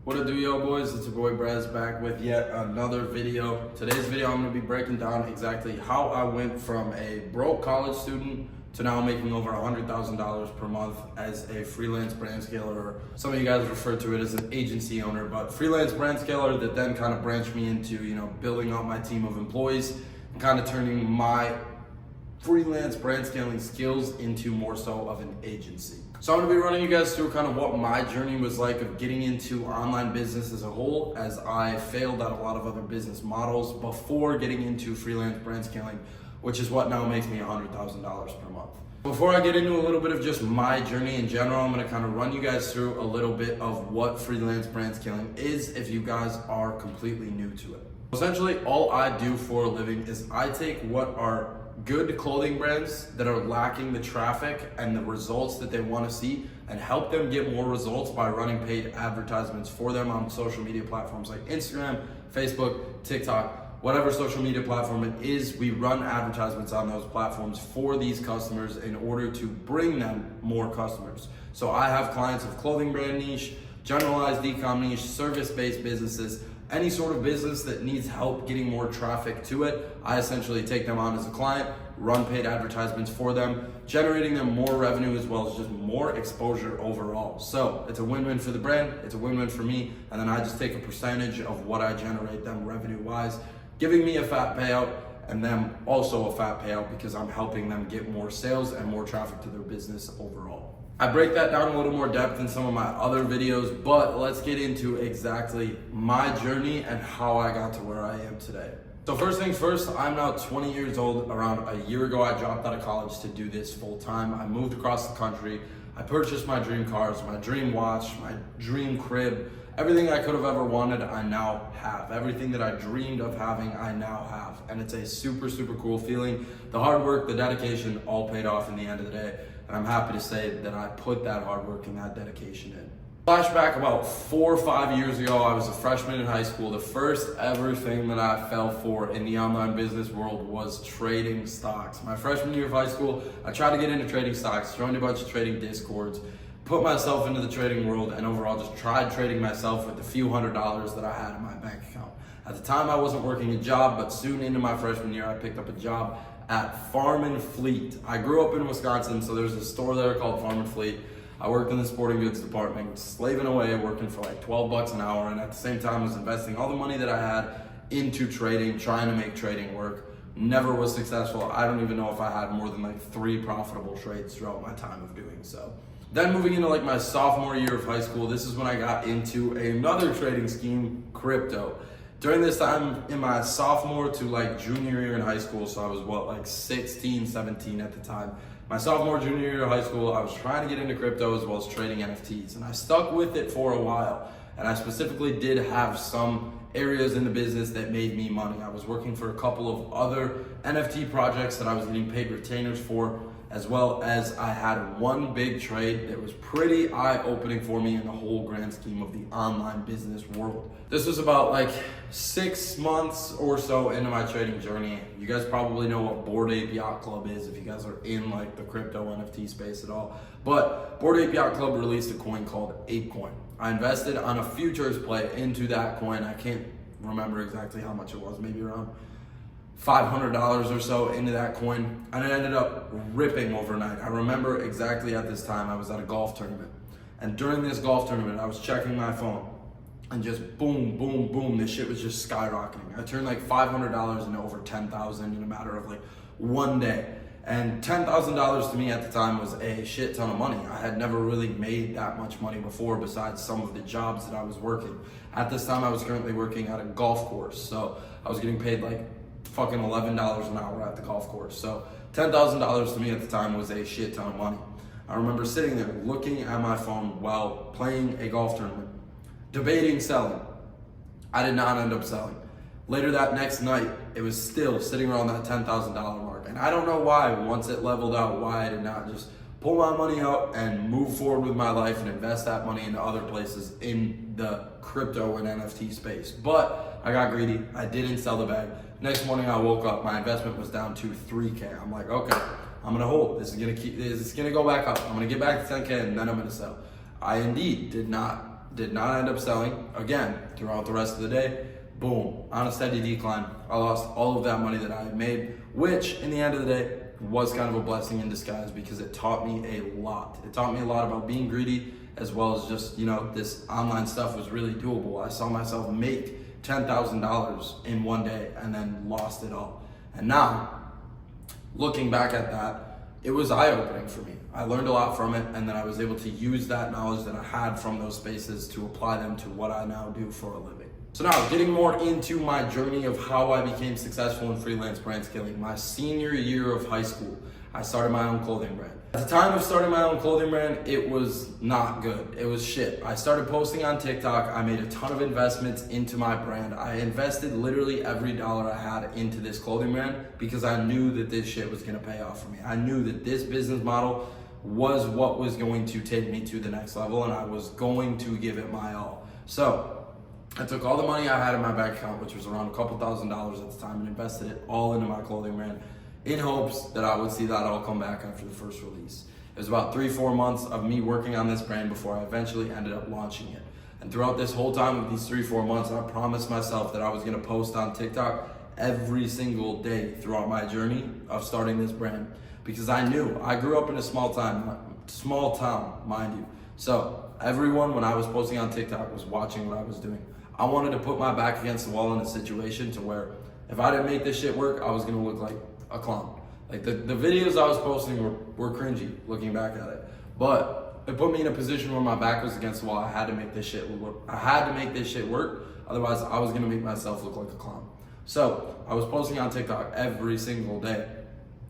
What it do, yo boys? It's your boy Braz back with yet another video. Today's video I'm going to be breaking down exactly how I went from a broke college student to now making over $100,000 per month as a freelance brand scaler, or some of you guys refer to it as an agency owner, but freelance brand scaler that then kind of branched me into, building out my team of employees and kind of turning my freelance brand scaling skills into more so of an agency. So I'm gonna be running you guys through kind of what my journey was like of getting into online business as a whole, as I failed at a lot of other business models before getting into freelance brand scaling, which is what now makes me $100,000 per month. Before I get into a little bit of just my journey in general, I'm gonna kind of run you guys through a little bit of what freelance brand scaling is if you guys are completely new to it. Essentially, all I do for a living is I take what are good clothing brands that are lacking the traffic and the results that they want to see and help them get more results by running paid advertisements for them on social media platforms like Instagram, Facebook, TikTok, whatever social media platform it is. We run advertisements on those platforms for these customers in order to bring them more customers. So I have clients of clothing brand niche, generalized e-com niche, service-based businesses, any sort of business that needs help getting more traffic to it. I essentially take them on as a client, run paid advertisements for them, generating them more revenue as well as just more exposure overall. So it's a win-win for the brand, it's a win-win for me, and then I just take a percentage of what I generate them revenue-wise, giving me a fat payout and them also a fat payout because I'm helping them get more sales and more traffic to their business overall. I break that down a little more depth in some of my other videos, but let's get into exactly my journey and how I got to where I am today. So first things first, I'm now 20 years old. Around a year ago, I dropped out of college to do this full time. I moved across the country. I purchased my dream cars, my dream watch, my dream crib. Everything I could have ever wanted, I now have. Everything that I dreamed of having, I now have. And it's a super, super cool feeling. The hard work, the dedication, all paid off in the end of the day. And I'm happy to say that I put that hard work and that dedication in. Flashback about 4 or 5 years ago, I was a freshman in high school. The first ever thing that I fell for in the online business world was trading stocks. My freshman year of high school, I tried to get into trading stocks, joined a bunch of trading discords, put myself into the trading world, and overall just tried trading myself with the few $100s that I had in my bank account. At the time, I wasn't working a job, but soon into my freshman year, I picked up a job at Farm and Fleet. I grew up in Wisconsin, so there's a store there called Farm and Fleet. I worked in the sporting goods department, slaving away, working for like 12 bucks an hour, and at the same time was investing all the money that I had into trading, trying to make trading work. Never was successful. I don't even know if I had more than like 3 profitable trades throughout my time of doing so. Then moving into like my sophomore year of high school, this is when I got into another trading scheme, crypto. During this time in my sophomore to like junior year in high school, so I was 16, 17 at the time. My sophomore, junior year of high school, I was trying to get into crypto as well as trading NFTs, and I stuck with it for a while. And I specifically did have some areas in the business that made me money. I was working for a couple of other NFT projects that I was getting paid retainers for, as well as I had one big trade that was pretty eye-opening for me in the whole grand scheme of the online business world. This was about 6 months or so into my trading journey. You guys probably know what Bored Ape Yacht Club is if you guys are in the crypto NFT space at all. But Bored Ape Yacht Club released a coin called ApeCoin. I invested on a futures play into that coin. I can't remember exactly how much it was, maybe around $500 or so into that coin, and it ended up ripping overnight. I remember exactly at this time I was at a golf tournament, and during this golf tournament I was checking my phone and just boom, boom, boom, this shit was just skyrocketing. I turned $500 into over $10,000 in a matter of one day. And $10,000 to me at the time was a shit ton of money. I had never really made that much money before besides some of the jobs that I was working. At this time I was currently working at a golf course, so I was getting paid fucking $11 an hour at the golf course. So $10,000 to me at the time was a shit ton of money. I remember sitting there looking at my phone while playing a golf tournament, debating selling. I did not end up selling. Later that next night, it was still sitting around that $10,000 mark. And I don't know why, once it leveled out, why I did not just pull my money out and move forward with my life and invest that money into other places in the crypto and NFT space. But I got greedy. I didn't sell the bag. Next morning I woke up, my investment was down to 3K. I'm like, okay, I'm gonna hold. This is gonna go back up. I'm gonna get back to 10K and then I'm gonna sell. I indeed did not did not end up selling. Again, throughout the rest of the day, boom, on a steady decline. I lost all of that money that I had made, which in the end of the day was kind of a blessing in disguise because it taught me a lot. It taught me a lot about being greedy, as well as just, this online stuff was really doable. I saw myself make $10,000 in one day and then lost it all. And now, looking back at that, it was eye-opening for me. I learned a lot from it, and then I was able to use that knowledge that I had from those spaces to apply them to what I now do for a living. So now, getting more into my journey of how I became successful in freelance brand scaling. My senior year of high school, I started my own clothing brand. At the time of starting my own clothing brand, it was not good. It was shit. I started posting on TikTok. I made a ton of investments into my brand. I invested literally every dollar I had into this clothing brand because I knew that this shit was gonna pay off for me. I knew that this business model was what was going to take me to the next level, and I was going to give it my all. So I took all the money I had in my bank account, which was around a couple $1,000s at the time, and invested it all into my clothing brand, in hopes that I would see that all come back after the first release. It was about 3-4 months of me working on this brand before I eventually ended up launching it. And throughout this whole time of these 3-4 months, I promised myself that I was gonna post on TikTok every single day throughout my journey of starting this brand. Because I knew, I grew up in a small town, mind you. So everyone, when I was posting on TikTok, was watching what I was doing. I wanted to put my back against the wall in a situation to where if I didn't make this shit work, I was gonna look like a clown. Like the videos I was posting were cringy looking back at it, but it put me in a position where my back was against the wall. I had to make this shit work. Otherwise I was gonna make myself look like a clown. So I was posting on TikTok every single day.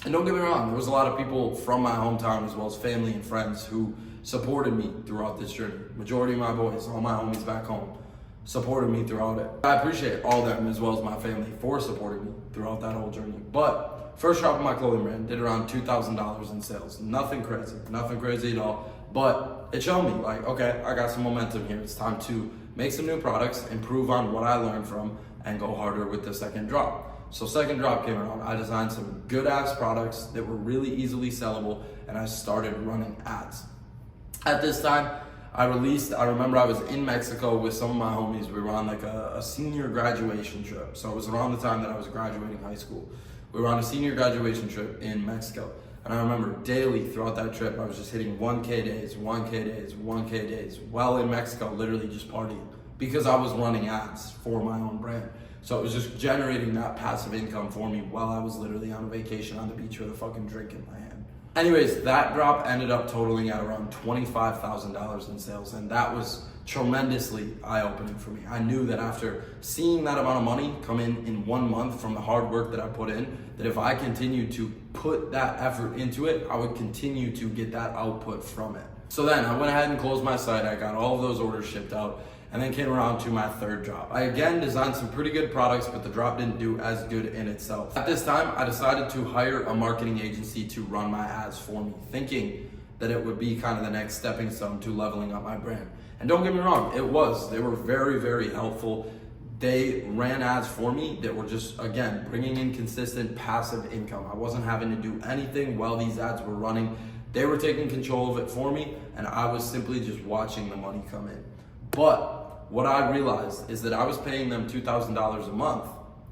And don't get me wrong, there was a lot of people from my hometown as well as family and friends who supported me throughout this journey. Majority of my boys, all my homies back home, supported me throughout it. I appreciate all them as well as my family for supporting me throughout that whole journey. But first shop of my clothing brand did around $2,000 in sales. Nothing crazy at all. But it showed me like, okay, I got some momentum here. It's time to make some new products, improve on what I learned from, and go harder with the second drop. So second drop came around. I designed some good ass products that were really easily sellable, and I started running ads. At this time, I remember I was in Mexico with some of my homies. We were on like a senior graduation trip. So it was around the time that I was graduating high school. We were on a senior graduation trip in Mexico. And I remember daily throughout that trip, I was just hitting 1K days, 1K days, 1K days, while in Mexico, literally just partying because I was running ads for my own brand. So it was just generating that passive income for me while I was literally on a vacation on the beach with a fucking drink in my hand. Anyways, that drop ended up totaling at around $25,000 in sales, and that was tremendously eye-opening for me. I knew that after seeing that amount of money come in 1 month from the hard work that I put in, that if I continued to put that effort into it, I would continue to get that output from it. So then I went ahead and closed my site. I got all of those orders shipped out, and then came around to my third drop. I again designed some pretty good products, but the drop didn't do as good in itself. At this time, I decided to hire a marketing agency to run my ads for me, thinking that it would be kind of the next stepping stone to leveling up my brand. And don't get me wrong, it was. They were very, very helpful. They ran ads for me that were just, again, bringing in consistent passive income. I wasn't having to do anything while these ads were running. They were taking control of it for me, and I was simply just watching the money come in. But what I realized is that I was paying them $2,000 a month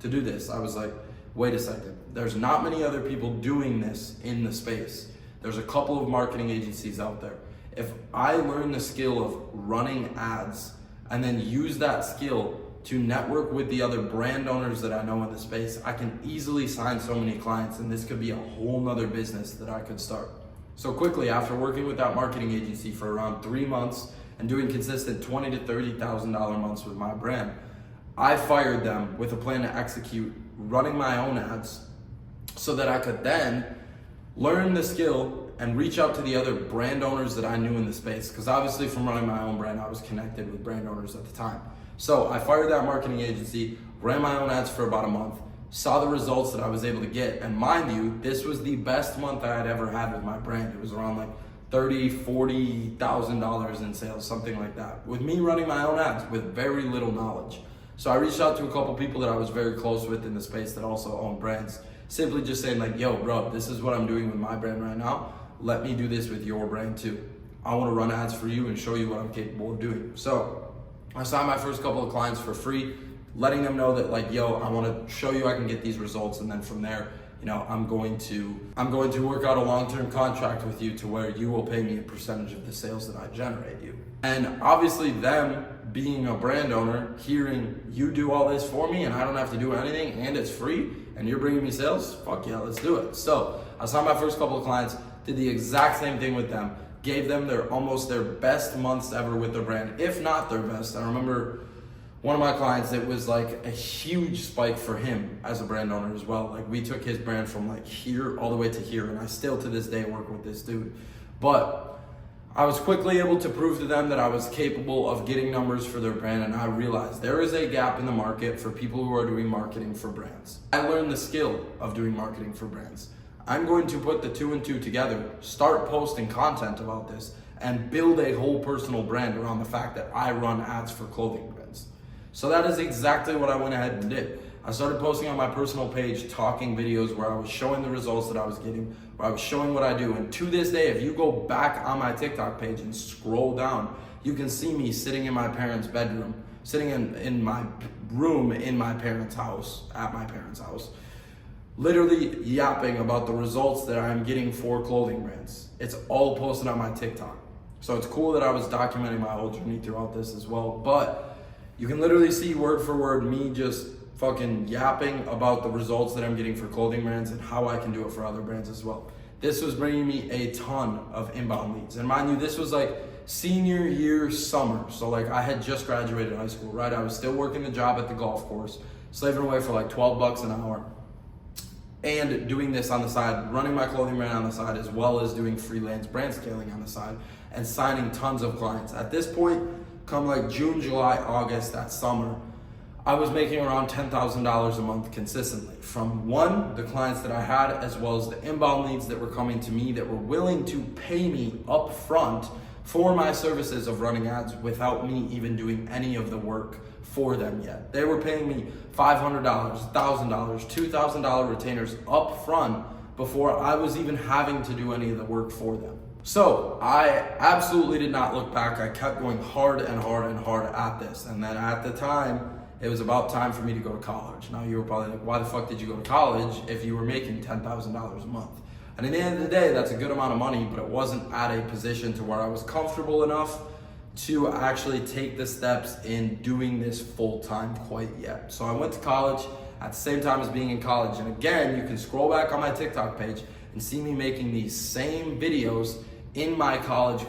to do this. I was like, wait a second, there's not many other people doing this in the space. There's a couple of marketing agencies out there. If I learn the skill of running ads and then use that skill to network with the other brand owners that I know in the space, I can easily sign so many clients, and this could be a whole nother business that I could start. So quickly, after working with that marketing agency for around 3 months, and doing consistent $20,000 to $30,000 months with my brand, I fired them with a plan to execute running my own ads so that I could then learn the skill and reach out to the other brand owners that I knew in the space. Because obviously from running my own brand, I was connected with brand owners at the time. So I fired that marketing agency, ran my own ads for about a month, saw the results that I was able to get. And mind you, this was the best month I had ever had with my brand. It was around like $30,000, $40,000 in sales, something like that, with me running my own ads with very little knowledge. So I reached out to a couple people that I was very close with in the space that also own brands, simply just saying like, yo bro, this is what I'm doing with my brand right now. Let me do this with your brand too. I want to run ads for you and show you what I'm capable of doing. So I signed my first couple of clients for free, letting them know that like, yo, I want to show you I can get these results. And then from there, you know, I'm going to work out a long-term contract with you to where you will pay me a percentage of the sales that I generate you. And obviously them being a brand owner, hearing you do all this for me and I don't have to do anything and it's free and you're bringing me sales, fuck yeah, let's do it. So I signed my first couple of clients, did the exact same thing with them, gave them almost their best months ever with their brand, if not their best. I remember one of my clients, it was like a huge spike for him as a brand owner as well. Like we took his brand from like here all the way to here, and I still to this day work with this dude. But I was quickly able to prove to them that I was capable of getting numbers for their brand, and I realized there is a gap in the market for people who are doing marketing for brands. I learned the skill of doing marketing for brands. I'm going to put the 2 and 2 together, start posting content about this, and build a whole personal brand around the fact that I run ads for clothing brands. So that is exactly what I went ahead and did. I started posting on my personal page, talking videos where I was showing the results that I was getting, where I was showing what I do. And to this day, if you go back on my TikTok page and scroll down, you can see me sitting in my parents' bedroom, sitting in my room in my parents' house, at my parents' house, literally yapping about the results that I'm getting for clothing brands. It's all posted on my TikTok. So it's cool that I was documenting my whole journey throughout this as well. But you can literally see word for word me just fucking yapping about the results that I'm getting for clothing brands and how I can do it for other brands as well. This was bringing me a ton of inbound leads. And mind you, this was like senior year summer. So like I had just graduated high school, right? I was still working the job at the golf course, slaving away for like 12 bucks an hour. And doing this on the side, running my clothing brand on the side, as well as doing freelance brand scaling on the side and signing tons of clients. At this point, come like June, July, August, that summer, I was making around $10,000 a month consistently from the clients that I had, as well as the inbound leads that were coming to me that were willing to pay me up front for my services of running ads without me even doing any of the work for them yet. They were paying me $500, $1,000, $2,000 retainers up front before I was even having to do any of the work for them. So I absolutely did not look back. I kept going hard and hard and hard at this. And then at the time, it was about time for me to go to college. Now you were probably like, why the fuck did you go to college if you were making $10,000 a month? And at the end of the day, that's a good amount of money, but it wasn't at a position to where I was comfortable enough to actually take the steps in doing this full time quite yet. So I went to college at the same time as being in college. And again, you can scroll back on my TikTok page and see me making these same videos in my college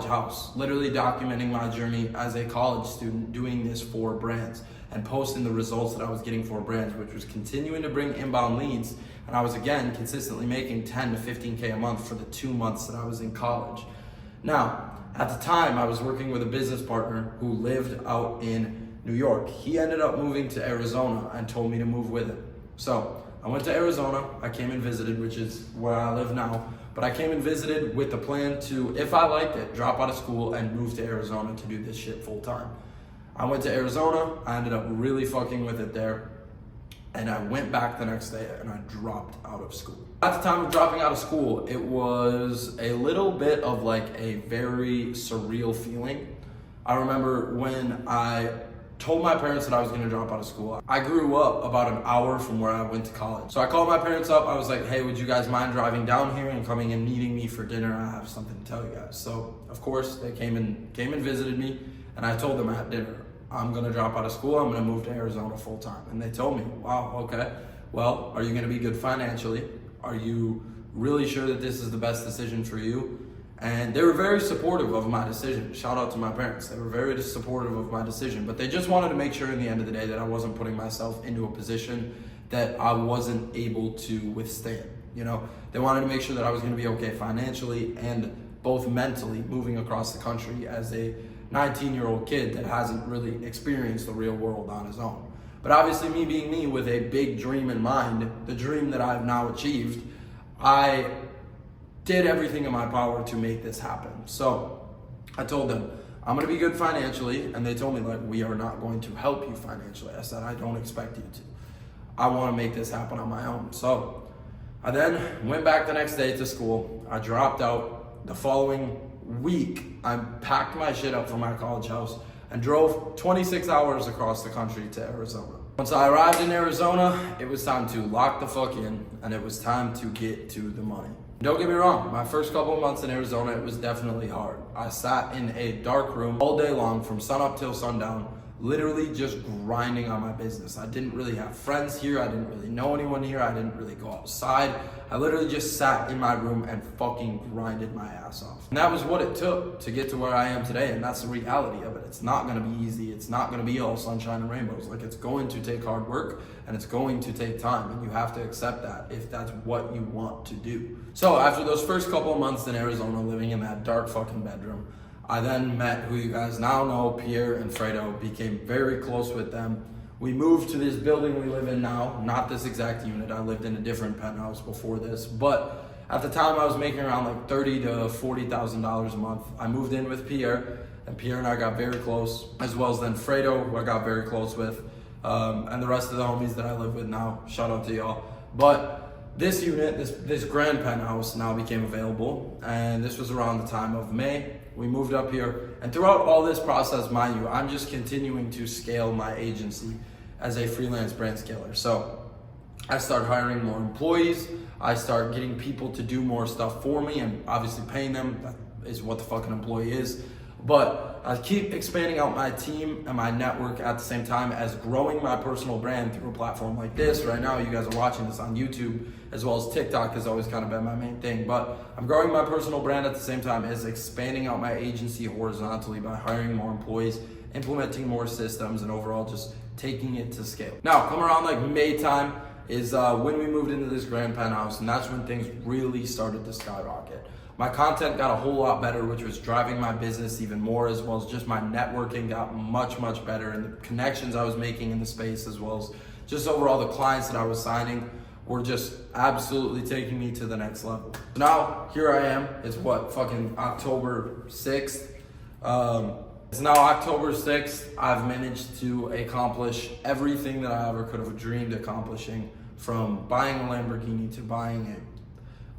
house, literally documenting my journey as a college student doing this for brands and posting the results that I was getting for brands, which was continuing to bring inbound leads. And I was again consistently making 10 to 15K a month for the 2 months that I was in college. Now, at the time, I was working with a business partner who lived out in New York. He ended up moving to Arizona and told me to move with him. So I went to Arizona, I came and visited, which is where I live now. But I came and visited with the plan to, if I liked it, drop out of school and move to Arizona to do this shit full time. I went to Arizona, I ended up really fucking with it there. And I went back the next day and I dropped out of school. At the time of dropping out of school, it was a little bit of like a very surreal feeling. I remember when I told my parents that I was gonna drop out of school. I grew up about an hour from where I went to college. So I called my parents up, I was like, hey, would you guys mind driving down here and coming and meeting me for dinner? I have something to tell you guys. So of course they came and visited me, and I told them at dinner, I'm gonna drop out of school, I'm gonna move to Arizona full time. And they told me, wow, okay, well, are you gonna be good financially? Are you really sure that this is the best decision for you? And they were very supportive of my decision. Shout out to my parents. They were very supportive of my decision, but they just wanted to make sure in the end of the day that I wasn't putting myself into a position that I wasn't able to withstand. You know, they wanted to make sure that I was gonna be okay financially and both mentally moving across the country as a 19-year-old kid that hasn't really experienced the real world on his own. But obviously me being me with a big dream in mind, the dream that I've now achieved, I did everything in my power to make this happen. So I told them, I'm gonna be good financially, and they told me, like, we are not going to help you financially. I said, I don't expect you to. I wanna make this happen on my own. So I then went back the next day to school. I dropped out. The following week, I packed my shit up from my college house and drove 26 hours across the country to Arizona. Once I arrived in Arizona, it was time to lock the fuck in, and it was time to get to the money. Don't get me wrong, my first couple of months in Arizona, it was definitely hard. I sat in a dark room all day long from sunup till sundown, literally just grinding on my business. I didn't really have friends here. I didn't really know anyone here. I didn't really go outside. I literally just sat in my room and fucking grinded my ass off. And that was what it took to get to where I am today. And that's the reality of it. It's not gonna be easy. It's not gonna be all sunshine and rainbows. Like, it's going to take hard work and it's going to take time. And you have to accept that if that's what you want to do. So after those first couple of months in Arizona, living in that dark fucking bedroom, I then met who you guys now know, Pierre and Fredo, became very close with them. We moved to this building we live in now, not this exact unit. I lived in a different penthouse before this, but at the time I was making around like $30,000 to $40,000 a month. I moved in with Pierre, and Pierre and I got very close, as well as then Fredo, who I got very close with, and the rest of the homies that I live with now. Shout out to y'all. But this unit, this grand penthouse now became available, and this was around the time of May. We moved up here, and throughout all this process, mind you, I'm just continuing to scale my agency as a freelance brand scaler. So I start hiring more employees, I start getting people to do more stuff for me, and obviously paying them. That is what the fucking employee is. But I keep expanding out my team and my network at the same time as growing my personal brand through a platform like this. Right now, you guys are watching this on YouTube, as well as TikTok has always kind of been my main thing. But I'm growing my personal brand at the same time as expanding out my agency horizontally by hiring more employees, implementing more systems, and overall just taking it to scale. Now, come around like May time is when we moved into this grand penthouse, and that's when things really started to skyrocket. My content got a whole lot better, which was driving my business even more, as well as just my networking got much, much better, and the connections I was making in the space, as well as just overall the clients that I was signing, were just absolutely taking me to the next level. Now, here I am. It's what, fucking October 6th. It's now October 6th. I've managed to accomplish everything that I ever could have dreamed accomplishing, from buying a Lamborghini to buying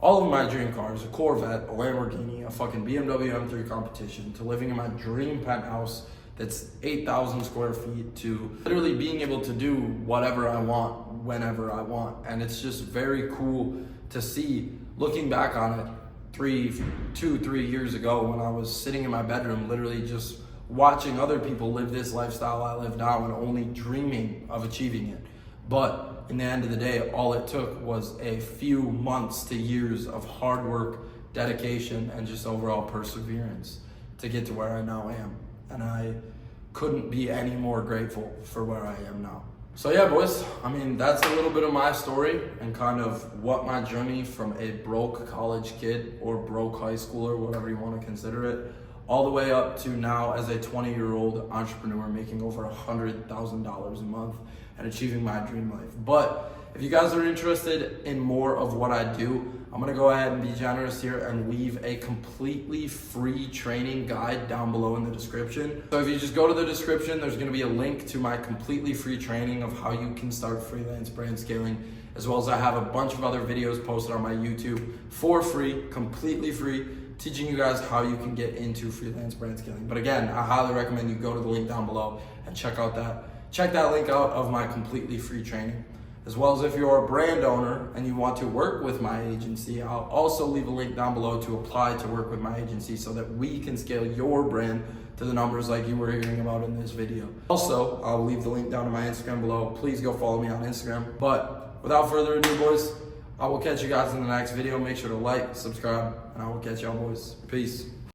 all of my dream cars, a Corvette, a Lamborghini, a fucking BMW M3 competition, to living in my dream penthouse that's 8,000 square feet, to literally being able to do whatever I want, whenever I want. And it's just very cool to see, looking back on it 3 years ago, when I was sitting in my bedroom, literally just watching other people live this lifestyle I live now and only dreaming of achieving it. But in the end of the day, all it took was a few months to years of hard work, dedication, and just overall perseverance to get to where I now am. And I couldn't be any more grateful for where I am now. So yeah, boys, I mean, that's a little bit of my story and kind of what my journey from a broke college kid or broke high schooler, whatever you want to consider it, all the way up to now as a 20-year-old entrepreneur making over $100,000 a month and achieving my dream life. But if you guys are interested in more of what I do, I'm gonna go ahead and be generous here and leave a completely free training guide down below in the description. So if you just go to the description, there's gonna be a link to my completely free training of how you can start freelance brand scaling, as well as I have a bunch of other videos posted on my YouTube for free, completely free, teaching you guys how you can get into freelance brand scaling. But again, I highly recommend you go to the link down below and check that link out of my completely free training. As well as if you're a brand owner and you want to work with my agency, I'll also leave a link down below to apply to work with my agency so that we can scale your brand to the numbers like you were hearing about in this video. Also, I'll leave the link down to my Instagram below. Please go follow me on Instagram. But without further ado, boys, I will catch you guys in the next video. Make sure to like, subscribe, and I will catch y'all, boys. Peace.